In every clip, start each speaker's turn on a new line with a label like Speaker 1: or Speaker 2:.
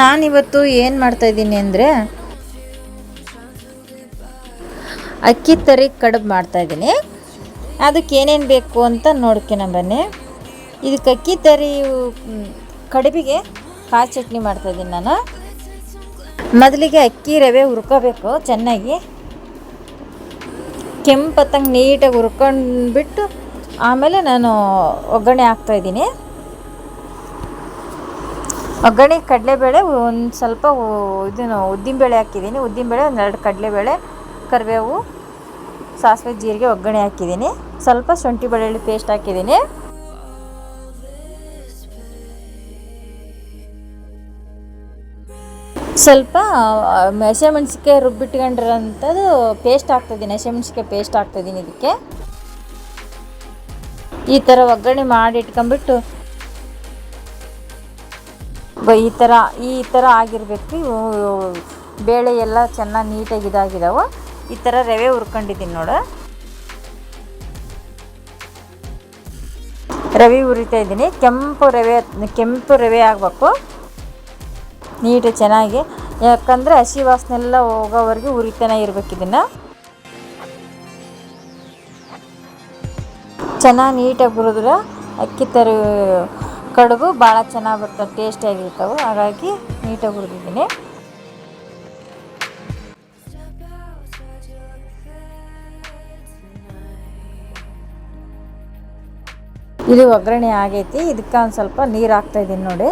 Speaker 1: ನಾನಿವತ್ತು ಏನು ಮಾಡ್ತಾಯಿದ್ದೀನಿ ಅಂದರೆ ಅಕ್ಕಿ ತರಿ ಕಡುಬು ಮಾಡ್ತಾಯಿದ್ದೀನಿ. ಅದಕ್ಕೆ ಏನೇನು ಬೇಕು ಅಂತ ನೋಡ್ಕೊಣ ಬನ್ನಿ. ಇದಕ್ಕೆ ಅಕ್ಕಿ ತರಿ ಕಡುಬಿಗೆ ಕಾಯಿ ಚಟ್ನಿ ಮಾಡ್ತಾಯಿದ್ದೀನಿ ನಾನು. ಮೊದಲಿಗೆ ಅಕ್ಕಿ ರವೆ ಹುರ್ಕೋಬೇಕು ಚೆನ್ನಾಗಿ, ಕೆಂಪತ್ತಂಗೆ ನೀಟಾಗಿ ಹುರ್ಕೊಂಡ್ಬಿಟ್ಟು ಆಮೇಲೆ ನಾನು ಒಗ್ಗರಣೆ ಹಾಕ್ತಾಯಿದ್ದೀನಿ. ಒಗ್ಗರಣೆ ಕಡಲೆಬೇಳೆ ಒಂದು ಸ್ವಲ್ಪ ಇದನ್ನು ಉದ್ದಿನಬೇಳೆ ಹಾಕಿದ್ದೀನಿ. ಉದ್ದಿನಬೇಳೆ ಒಂದೆರಡು ಕಡಲೆಬೇಳೆ, ಕರಿಬೇವು, ಸಾಸಿವೆ, ಜೀರಿಗೆ ಒಗ್ಗರಣೆ ಹಾಕಿದ್ದೀನಿ. ಸ್ವಲ್ಪ ಶುಂಠಿ ಬೆಳ್ಳುಳ್ಳಿ ಪೇಸ್ಟ್ ಹಾಕಿದ್ದೀನಿ. ಸ್ವಲ್ಪ ಹಸಿಮೆಣ್ಸಿಕಾಯಿ ರುಬ್ಬಿಟ್ಕೊಂಡಿರೋಂಥದ್ದು ಪೇಸ್ಟ್ ಹಾಕ್ತಾಯಿದ್ದೀನಿ. ಹಸಿಮೆಣ್ಸಿಕಾಯಿ ಪೇಸ್ಟ್ ಹಾಕ್ತಾಯಿದ್ದೀನಿ. ಇದಕ್ಕೆ ಈ ಥರ ಒಗ್ಗರಣೆ ಮಾಡಿ ಇಟ್ಕೊಂಬಿಟ್ಟು ಈ ಥರ ಆಗಿರಬೇಕು. ಬೇಳೆ ಎಲ್ಲ ಚೆನ್ನಾಗಿ ನೀಟಾಗಿ ಇದಾಗಿದ್ದಾವೆ. ಈ ಥರ ರವೆ ಹುರ್ಕೊಂಡಿದ್ದೀನಿ ನೋಡು. ರವೆ ಹುರಿತಾ ಇದ್ದೀನಿ. ಕೆಂಪು ರವೆ ಆಗಬೇಕು ನೀಟಾಗಿ ಚೆನ್ನಾಗಿ, ಯಾಕಂದರೆ ಹಸಿ ವಾಸನೆ ಎಲ್ಲ ಹೋಗೋವರೆಗೆ ಹುರಿತಾನೆ ಇರಬೇಕು. ಇದನ್ನು ಚೆನ್ನಾಗಿ ನೀಟಾಗಿ ಹುರಿದ್ರೆ ಅಕ್ಕಿ ತರಿ ಕಡುಬು ಭಾಳ ಚೆನ್ನಾಗಿ ಬರ್ತವೆ, ಟೇಸ್ಟಿಯಾಗಿರ್ತವೆ. ಹಾಗಾಗಿ ನೀಟಾಗಿ ಹುರಿದಿದ್ದೀನಿ. ಇದು ಒಗ್ಗರಣೆ ಆಗೈತಿ. ಇದಕ್ಕೆ ಒಂದು ಸ್ವಲ್ಪ ನೀರು ಹಾಕ್ತಾಯಿದ್ದೀನಿ ನೋಡಿ.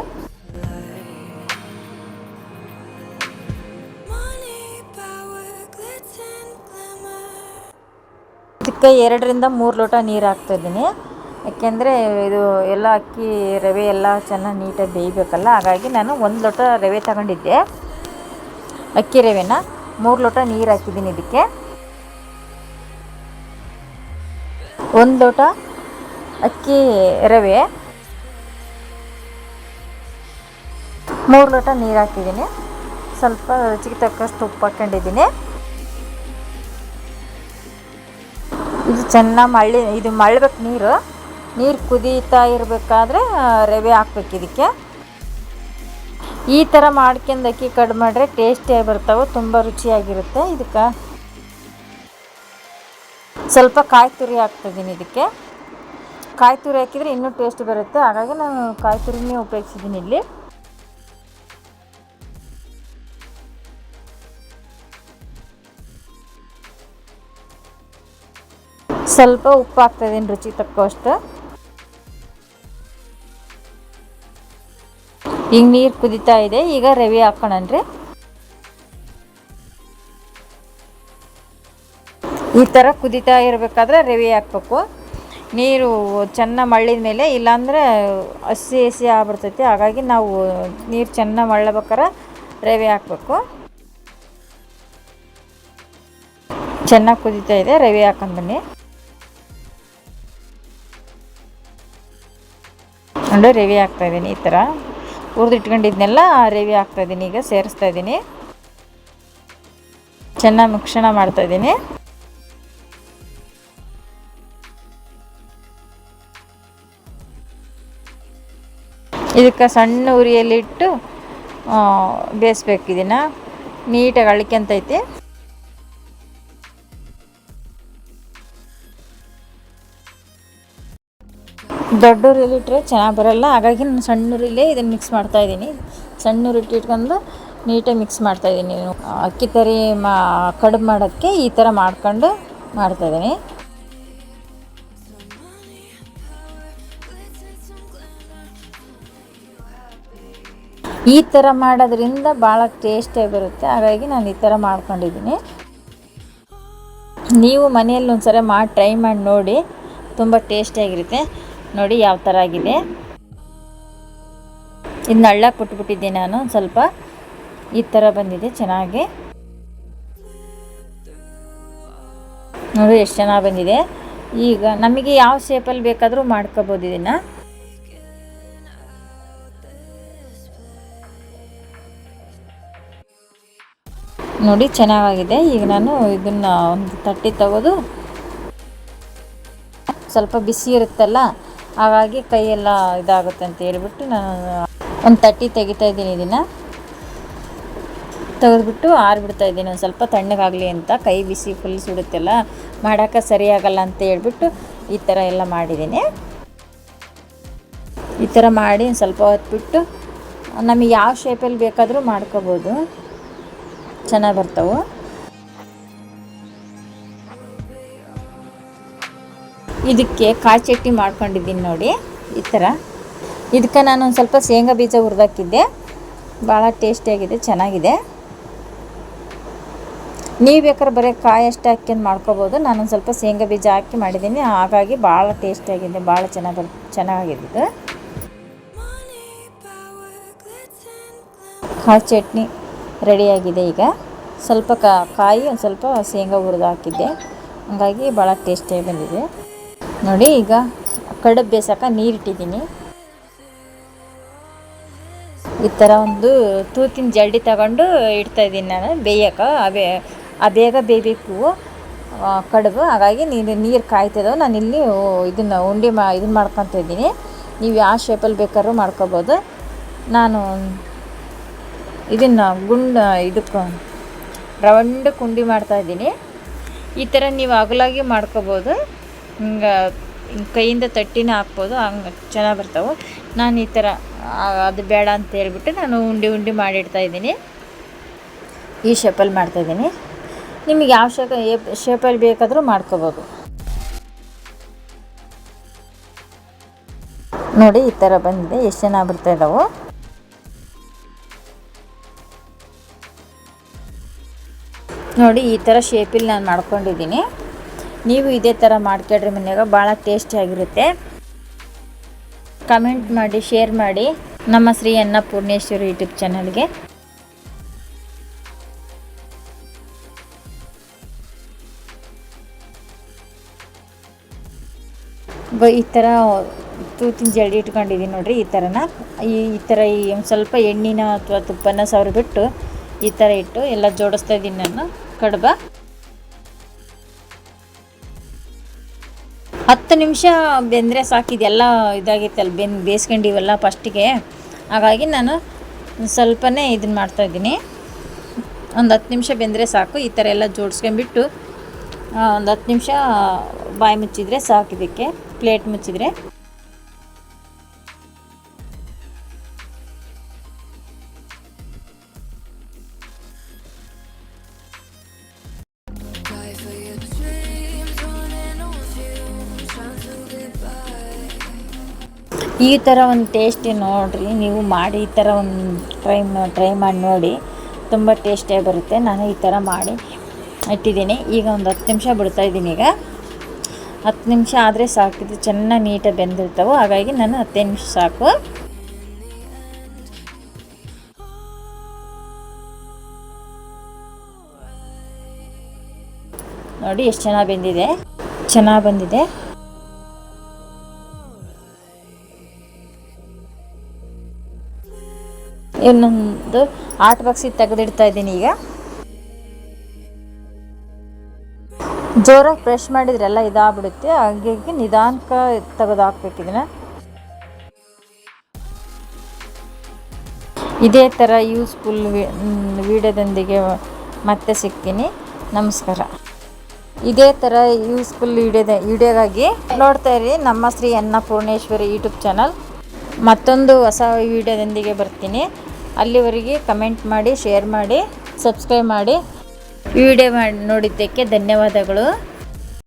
Speaker 1: ಇದಕ್ಕೆ 2-3 ಲೋಟ ನೀರು ಹಾಕ್ತಾಯಿದ್ದೀನಿ. ಯಾಕೆಂದರೆ ಇದು ಎಲ್ಲ ಅಕ್ಕಿ ರವೆ ಎಲ್ಲ ಚೆನ್ನಾಗಿ ನೀಟಾಗಿ ಬೇಯಬೇಕಲ್ಲ. ಹಾಗಾಗಿ ನಾನು 1 ಲೋಟ ರವೆ ತಗೊಂಡಿದ್ದೆ, ಅಕ್ಕಿ ರವೆನ 3 ಲೋಟ ನೀರು ಹಾಕಿದ್ದೀನಿ. ಇದಕ್ಕೆ 1 ಲೋಟ ಅಕ್ಕಿ ರವೆ 3 ಲೋಟ ನೀರು ಹಾಕಿದ್ದೀನಿ. ಸ್ವಲ್ಪ ರುಚಿಗೆ ತಕ್ಕಷ್ಟು ಉಪ್ಪು ಹಾಕ್ಕೊಂಡಿದ್ದೀನಿ. ಇದು ಚೆನ್ನಾಗಿ ಮಳ್ಳಬೇಕು. ನೀರು ಕುದೀತಾ ಇರಬೇಕಾದ್ರೆ ರವೆ ಹಾಕ್ಬೇಕು. ಇದಕ್ಕೆ ಈ ಥರ ಮಾಡ್ಕೊಂಡು ಅಕ್ಕಿ ಕಡುಬು ಮಾಡಿದ್ರೆ ಟೇಸ್ಟಿಯಾಗಿ ಬರ್ತಾವೆ, ತುಂಬ ರುಚಿಯಾಗಿರುತ್ತೆ. ಇದಕ್ಕೆ ಸ್ವಲ್ಪ ಕಾಯಿ ತುರಿ ಹಾಕ್ತಿದ್ದೀನಿ. ಇದಕ್ಕೆ ಕಾಯಿ ತುರಿ ಹಾಕಿದರೆ ಇನ್ನೂ ಟೇಸ್ಟ್ ಬರುತ್ತೆ. ಹಾಗಾಗಿ ನಾನು ಕಾಯಿ ತುರಿನೇ ಉಪಯೋಗಿಸಿದ್ದೀನಿ ಇಲ್ಲಿ. ಸ್ವಲ್ಪ ಉಪ್ಪು ಹಾಕ್ತಾಯಿದ್ದೀನಿ ರುಚಿಗೆ ತಕ್ಕಷ್ಟು. ಈಗ ನೀರು ಕುದೀತಾ ಇದೆ. ಈಗ ರವೆ ಹಾಕೋಣನ್ರಿ. ಈ ಥರ ಕುದೀತಾ ಇರಬೇಕಾದ್ರೆ ರವೆ ಹಾಕ್ಬೇಕು. ನೀರು ಚೆನ್ನಾಗಿ ಮಳ್ಳಿದ ಮೇಲೆ, ಇಲ್ಲಾಂದರೆ ಹಸಿ ಆಗ್ಬಿಡ್ತೈತಿ. ಹಾಗಾಗಿ ನಾವು ನೀರು ಚೆನ್ನಾಗಿ ಮಳ್ಳಬೇಕಾರೆ ರವೆ ಹಾಕಬೇಕು. ಚೆನ್ನಾಗಿ ಕುದೀತಾ ಇದೆ. ರವೆ ಹಾಕೊಂಡು ಬನ್ನಿ. ನೋಡಿ ರವೆ ಹಾಕ್ತಾಯಿದ್ದೀನಿ. ಈ ಥರ ಹುರಿದಿಟ್ಕೊಂಡಿದ್ನೆಲ್ಲ ರವೆ ಹಾಕ್ತಾಯಿದ್ದೀನಿ. ಈಗ ಸೇರಿಸ್ತಾ ಇದ್ದೀನಿ. ಚೆನ್ನಾಗಿ ಮಿಶ್ರಣ ಮಾಡ್ತಾಯಿದ್ದೀನಿ. ಇದಕ್ಕೆ ಸಣ್ಣ ಉರಿಯಲ್ಲಿಟ್ಟು ಬೇಯಿಸ್ಬೇಕು. ಇದನ್ನು ನೀಟಾಗಿ ಅಳ್ಕೊಂತೈತಿ. ದೊಡ್ಡ ಉರಿಯಲ್ಲಿ ಇಟ್ಟರೆ ಚೆನ್ನಾಗಿ ಬರೋಲ್ಲ. ಹಾಗಾಗಿ ನಾನು ಸಣ್ಣ ಉರಿಲೇ ಇದನ್ನು ಮಿಕ್ಸ್ ಮಾಡ್ತಾಯಿದ್ದೀನಿ. ಸಣ್ಣ ಉರಿ ಇಟ್ಕೊಂಡು ನೀಟಾಗಿ ಮಿಕ್ಸ್ ಮಾಡ್ತಾಯಿದ್ದೀನಿ. ಅಕ್ಕಿ ತರಿ ಕಡುಬು ಮಾಡೋಕ್ಕೆ ಈ ಥರ ಮಾಡ್ಕೊಂಡು ಮಾಡ್ತಾಯಿದ್ದೀನಿ. ಈ ಥರ ಮಾಡೋದ್ರಿಂದ ಭಾಳ ಟೇಸ್ಟಿಯಾಗಿ ಬರುತ್ತೆ. ಹಾಗಾಗಿ ನಾನು ಈ ಥರ ಮಾಡ್ಕೊಂಡಿದ್ದೀನಿ. ನೀವು ಮನೆಯಲ್ಲಿ ಒಂದ್ಸಲ ಟ್ರೈ ಮಾಡಿ ನೋಡಿ, ತುಂಬ ಟೇಸ್ಟಿಯಾಗಿರುತ್ತೆ. ನೋಡಿ ಯಾವ ಥರ ಆಗಿದೆ. ಇದನ್ನ ಹಳ್ಳಕ್ಕೆ ಬಿಟ್ಬಿಟ್ಟಿದ್ದೆ ನಾನು. ಸ್ವಲ್ಪ ಈ ಥರ ಬಂದಿದೆ ಚೆನ್ನಾಗಿ. ನೋಡಿ ಎಷ್ಟು ಚೆನ್ನಾಗಿ ಬಂದಿದೆ. ಈಗ ನಮಗೆ ಯಾವ ಶೇಪಲ್ಲಿ ಬೇಕಾದರೂ ಮಾಡ್ಕೋಬೋದು. ಇದನ್ನು ನೋಡಿ ಚೆನ್ನಾಗಿದೆ. ಈಗ ನಾನು ಇದನ್ನು ಒಂದು ತಟ್ಟೆ ತೆಗೆದು, ಸ್ವಲ್ಪ ಬಿಸಿ ಇರುತ್ತಲ್ಲ ಹಾಗಾಗಿ ಕೈಯೆಲ್ಲ ಇದಾಗುತ್ತೆ ಅಂತ ಹೇಳ್ಬಿಟ್ಟು ನಾನು ಒಂದು ತಟ್ಟೆ ತೆಗಿತಾ ಇದ್ದೀನಿ. ಇದನ್ನು ತೆಗೆದ್ಬಿಟ್ಟು ಆರಿಬಿಡ್ತಾ ಇದ್ದೀನಿ ಒಂದು ಸ್ವಲ್ಪ ತಣ್ಣಗಾಗಲಿ ಅಂತ. ಕೈ ಬಿಸಿ ಫುಲ್ ಸುಡುತ್ತೆಲ್ಲ, ಮಾಡೋಕ್ಕೆ ಸರಿಯಾಗಲ್ಲ ಅಂತ ಹೇಳ್ಬಿಟ್ಟು ಈ ಥರ ಎಲ್ಲ ಮಾಡಿದ್ದೀನಿ. ಈ ಥರ ಮಾಡಿ ಒಂದು ಸ್ವಲ್ಪ ಹೊತ್ತು ಬಿಟ್ಟು ನಮಗೆ ಯಾವ ಶೇಪಲ್ಲಿ ಬೇಕಾದರೂ ಮಾಡ್ಕೋಬೋದು, ಚೆನ್ನಾಗಿ ಬರ್ತಾವೆ. ಇದಕ್ಕೆ ಕಾಯಿ ಚಟ್ನಿ ಮಾಡ್ಕೊಂಡಿದ್ದೀನಿ ನೋಡಿ ಈ ಥರ. ಇದಕ್ಕೆ ನಾನು ಒಂದು ಸ್ವಲ್ಪ ಶೇಂಗಾ ಬೀಜ ಹುರಿದಾಕಿದ್ದೆ, ಭಾಳ ಟೇಸ್ಟಿಯಾಗಿದೆ, ಚೆನ್ನಾಗಿದೆ. ನೀವು ಬೇಕಾದ್ರೆ ಬರೀ ಕಾಯಿ ಅಷ್ಟೇ ಹಾಕ್ಕೊಂಡು ಮಾಡ್ಕೋಬೋದು. ನಾನೊಂದು ಸ್ವಲ್ಪ ಶೇಂಗಾ ಬೀಜ ಹಾಕಿ ಮಾಡಿದ್ದೀನಿ, ಹಾಗಾಗಿ ಭಾಳ ಟೇಸ್ಟಿಯಾಗಿದೆ, ಭಾಳ ಚೆನ್ನಾಗಿದೆ ಇದು. ಕಾಯಿ ಚಟ್ನಿ ರೆಡಿಯಾಗಿದೆ. ಈಗ ಸ್ವಲ್ಪ ಕಾಯಿ ಒಂದು ಸ್ವಲ್ಪ ಶೇಂಗಾ ಹುರಿದು ಹಾಕಿದ್ದೆ, ಹಾಗಾಗಿ ಭಾಳ ಟೇಸ್ಟಿಯಾಗಿ ಬಂದಿದೆ ನೋಡಿ. ಈಗ ಕಡುಬು ಬೇಯಿಸೋಕೆ ನೀರಿಟ್ಟಿದ್ದೀನಿ. ಈ ಥರ ಒಂದು ತೂತಿನ ಜಲ್ಡಿ ತಗೊಂಡು ಇಡ್ತಾಯಿದ್ದೀನಿ ನಾನು ಬೇಯೋಕೆ. ಬೇಗ ಬೇಯಬೇಕು ಕಡುಬು, ಹಾಗಾಗಿ ನೀರು ಕಾಯ್ತಿದ್ದಾವೆ. ನಾನು ಇಲ್ಲಿ ಇದನ್ನು ಇದನ್ನು ಮಾಡ್ಕೊತ ಇದ್ದೀನಿ. ನೀವು ಯಾವ ಶೇಪಲ್ಲಿ ಬೇಕಾದ್ರೂ ಮಾಡ್ಕೊಬೋದು. ನಾನು ಇದನ್ನು ಇದಕ್ಕೆ ರೌಂಡ್ ಕುಂಡಿ ಮಾಡ್ತಾಯಿದ್ದೀನಿ. ಈ ಥರ ನೀವು ಅಗಲಾಗಿ ಮಾಡ್ಕೊಬೋದು, ಹಿಂಗೆ ಕೈಯಿಂದ ತಟ್ಟಿನ ಹಾಕ್ಬೋದು, ಹಂಗೆ ಚೆನ್ನಾಗಿ ಬರ್ತಾವೆ. ನಾನು ಈ ಥರ ಅದು ಬೇಡ ಅಂತ ಹೇಳ್ಬಿಟ್ಟು ನಾನು ಉಂಡೆ ಮಾಡಿಡ್ತಾಯಿದ್ದೀನಿ. ಈ ಶೇಪಲ್ಲಿ ಮಾಡ್ತಾಯಿದ್ದೀನಿ. ನಿಮಗೆ ಯಾವ ಶೇಪಲ್ಲಿ ಬೇಕಾದರೂ ಮಾಡ್ಕೋಬೋದು ನೋಡಿ. ಈ ಥರ ಬಂದಿದೆ, ಎಷ್ಟು ಚೆನ್ನಾಗಿ ಬರ್ತಾಯಿದ್ದಾವೆ ನೋಡಿ. ಈ ಥರ ಶೇಪಲ್ಲಿ ನಾನು ಮಾಡ್ಕೊಂಡಿದ್ದೀನಿ. ನೀವು ಇದೇ ಥರ ಮಾಡ್ಕೊಳ್ರಿ ಮನೆಯಾಗ, ಭಾಳ ಟೇಸ್ಟಿಯಾಗಿರುತ್ತೆ. ಕಮೆಂಟ್ ಮಾಡಿ, ಶೇರ್ ಮಾಡಿ ನಮ್ಮ ಶ್ರೀ ಅನ್ನಪೂರ್ಣೇಶ್ವರಿ ಯೂಟ್ಯೂಬ್ ಚಾನಲ್ಗೆ. ಈ ಥರ ತೂತಿನ ಜಲ್ಡಿ ಇಟ್ಕೊಂಡಿದ್ದೀನಿ ನೋಡಿರಿ. ಈ ಥರ ಒಂದು ಸ್ವಲ್ಪ ಎಣ್ಣೆನ ಅಥವಾ ತುಪ್ಪನ ಸವರಿಬಿಟ್ಟು ಈ ಥರ ಇಟ್ಟು ಎಲ್ಲ ಜೋಡಿಸ್ತಾ ಇದ್ದೀನಿ ನಾನು ಕಡುಬ. 10 ನಿಮಿಷ ಬೆಂದರೆ ಸಾಕಿದೆಲ್ಲ ಇದಾಗಿತ್ತಲ್ಲ, ಬೇಯಿಸ್ಕೊಂಡಿವಲ್ಲ ಫಸ್ಟಿಗೆ, ಹಾಗಾಗಿ ನಾನು ಸ್ವಲ್ಪನೇ ಇದನ್ನು ಮಾಡ್ತಾಯಿದ್ದೀನಿ. ಒಂದು 10 ನಿಮಿಷ ಬೆಂದರೆ ಸಾಕು. ಈ ಥರ ಎಲ್ಲ ಜೋಡಿಸ್ಕೊಂಬಿಟ್ಟು ಒಂದು 10 ನಿಮಿಷ ಬಾಯಿ ಮುಚ್ಚಿದರೆ ಸಾಕು. ಇದಕ್ಕೆ ಪ್ಲೇಟ್ ಮುಚ್ಚಿದರೆ ಈ ಥರ ಒಂದು ಟೇಸ್ಟಿ ನೋಡಿರಿ, ನೀವು ಮಾಡಿ ಈ ಥರ ಒಂದು ಟ್ರೈ ಮಾಡಿ ನೋಡಿ, ತುಂಬ ಟೇಸ್ಟಿಯಾಗಿ ಬರುತ್ತೆ. ನಾನು ಈ ಥರ ಮಾಡಿ ಇಟ್ಟಿದ್ದೀನಿ. ಈಗ ಒಂದು 10 ನಿಮಿಷ ಬಿಡ್ತಾಯಿದ್ದೀನಿ. ಈಗ 10 ನಿಮಿಷ ಆದರೆ ಸಾಕಿದ್ದು ಚೆನ್ನಾಗಿ ನೀಟಾಗಿ ಬೆಂದಿರ್ತಾವೆ, ಹಾಗಾಗಿ ನಾನು 10 ನಿಮಿಷ ಸಾಕು. ನೋಡಿ ಎಷ್ಟು ಚೆನ್ನಾಗಿ ಬಂದಿದೆ. ಇನ್ನೊಂದು ಆಟ್ ಬಾಕ್ಸಿಗೆ ತೆಗೆದಿಡ್ತಾ ಇದ್ದೀನಿ. ಈಗ ಜೋರಾಗಿ ಪ್ರೆಶ್ ಮಾಡಿದ್ರೆಲ್ಲ ಇದಾಗ್ಬಿಡುತ್ತೆ, ಹಾಗಾಗಿ ನಿಧಾನಕ್ಕೆ ತೆಗೆದು ಹಾಕ್ಬೇಕು ಇದನ್ನು. ಇದೇ ಥರ ಯೂಸ್ಫುಲ್ ವಿಡಿಯೋದೊಂದಿಗೆ ಮತ್ತೆ ಸಿಗ್ತೀನಿ. ನಮಸ್ಕಾರ. ಇದೇ ಥರ ಯೂಸ್ಫುಲ್ ವಿಡಿಯೋಗಾಗಿ ನೋಡ್ತಾ ಇರಿ ನಮ್ಮ ಶ್ರೀ ಅನ್ನಪೂರ್ಣೇಶ್ವರಿ ಯೂಟ್ಯೂಬ್ ಚಾನಲ್. ಮತ್ತೊಂದು ಹೊಸ ವಿಡಿಯೋದೊಂದಿಗೆ ಬರ್ತೀನಿ. ಅಲ್ಲಿವರೆಗೆ ಕಮೆಂಟ್ ಮಾಡಿ, ಶೇರ್ ಮಾಡಿ, ಸಬ್ಸ್ಕ್ರೈಬ್ ಮಾಡಿ. ವಿಡಿಯೋ ನೋಡಿದ್ದಕ್ಕೆ ಧನ್ಯವಾದಗಳು.